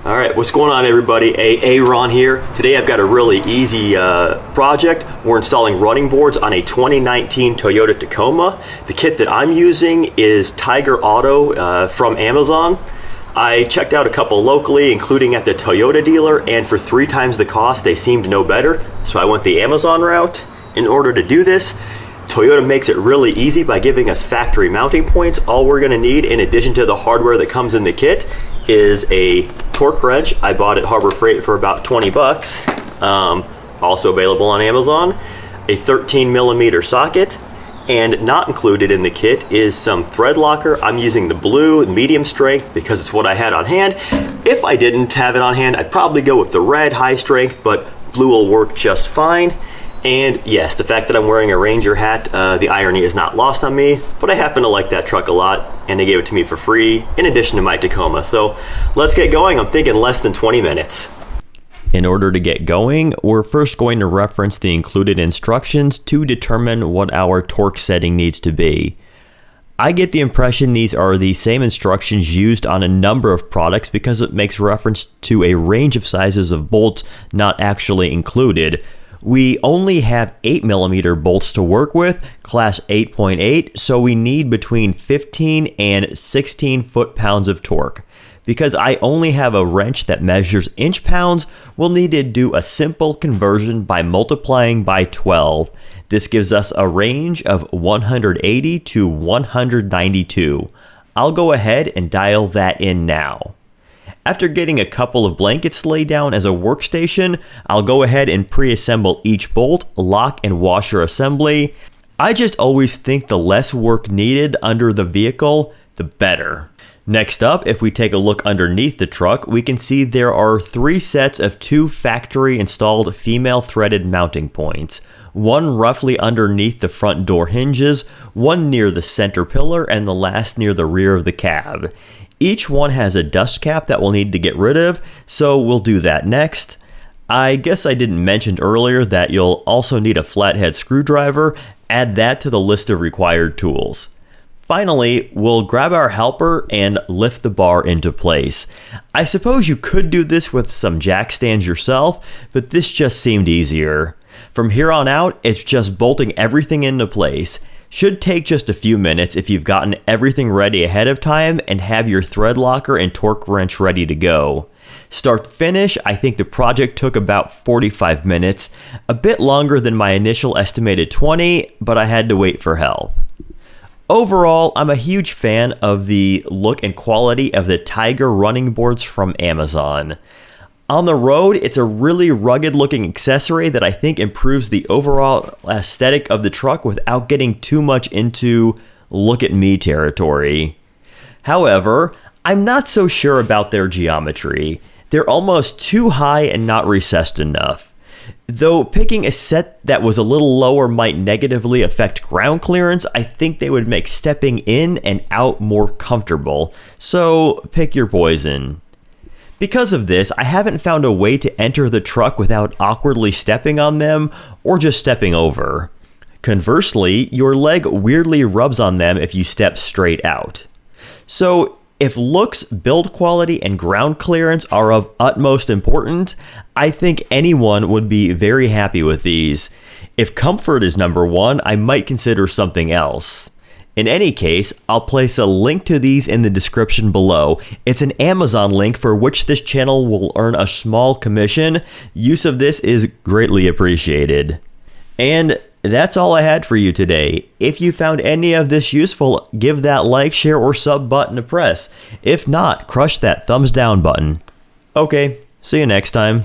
All right, what's going on, everybody? Ron here. Today I've got a really easy project. We're installing running boards on a 2019 Toyota Tacoma. The kit that I'm using is Tyger Auto from Amazon. I checked out a couple locally, including at the Toyota dealer, and for 3 times the cost, they seemed no better. So I went the Amazon route. In order to do this, Toyota makes it really easy by giving us factory mounting points. All we're going to need, in addition to the hardware that comes in the kit, is a torque wrench. I bought at Harbor Freight for about 20 bucks. Also available on Amazon. A 13 millimeter socket. And not included in the kit is some thread locker. I'm using the blue medium strength because it's what I had on hand. If I didn't have it on hand, I'd probably go with the red high strength, but blue will work just fine. And yes, the fact that I'm wearing a Ranger hat, the irony is not lost on me, but I happen to like that truck a lot, and they gave it to me for free, in addition to my Tacoma. So let's get going. I'm thinking less than 20 minutes. In order to get going, we're first going to reference the included instructions to determine what our torque setting needs to be. I get the impression these are the same instructions used on a number of products because it makes reference to a range of sizes of bolts not actually included. We only have 8mm bolts to work with, class 8.8, so we need between 15 and 16 foot-pounds of torque. Because I only have a wrench that measures inch-pounds, we'll need to do a simple conversion by multiplying by 12. This gives us a range of 180 to 192. I'll go ahead and dial that in now. After getting a couple of blankets laid down as a workstation, I'll go ahead and pre-assemble each bolt, lock, and washer assembly. I just always think the less work needed under the vehicle, the better. Next up, if we take a look underneath the truck, we can see there are 3 sets of 2 factory installed female threaded mounting points. One roughly underneath the front door hinges, one near the center pillar, and the last near the rear of the cab. Each one has a dust cap that we'll need to get rid of, so we'll do that next. I guess I didn't mention earlier that you'll also need a flathead screwdriver. Add that to the list of required tools. Finally, we'll grab our helper and lift the bar into place. I suppose you could do this with some jack stands yourself, but this just seemed easier. From here on out, it's just bolting everything into place. Should take just a few minutes if you've gotten everything ready ahead of time and have your thread locker and torque wrench ready to go. Start to finish, I think the project took about 45 minutes, a bit longer than my initial estimated 20, but I had to wait for help. Overall, I'm a huge fan of the look and quality of the Tyger running boards from Amazon. On the road, it's a really rugged looking accessory that I think improves the overall aesthetic of the truck without getting too much into look at me territory. However, I'm not so sure about their geometry. They're almost too high and not recessed enough. Though picking a set that was a little lower might negatively affect ground clearance, I think they would make stepping in and out more comfortable. So pick your poison. Because of this, I haven't found a way to enter the truck without awkwardly stepping on them or just stepping over. Conversely, your leg weirdly rubs on them if you step straight out. So if looks, build quality, and ground clearance are of utmost importance, I think anyone would be very happy with these. If comfort is number one, I might consider something else. In any case, I'll place a link to these in the description below. It's an Amazon link for which this channel will earn a small commission. Use of this is greatly appreciated. And that's all I had for you today. If you found any of this useful, give that like, share, or sub button a press. If not, crush that thumbs down button. Okay, see you next time.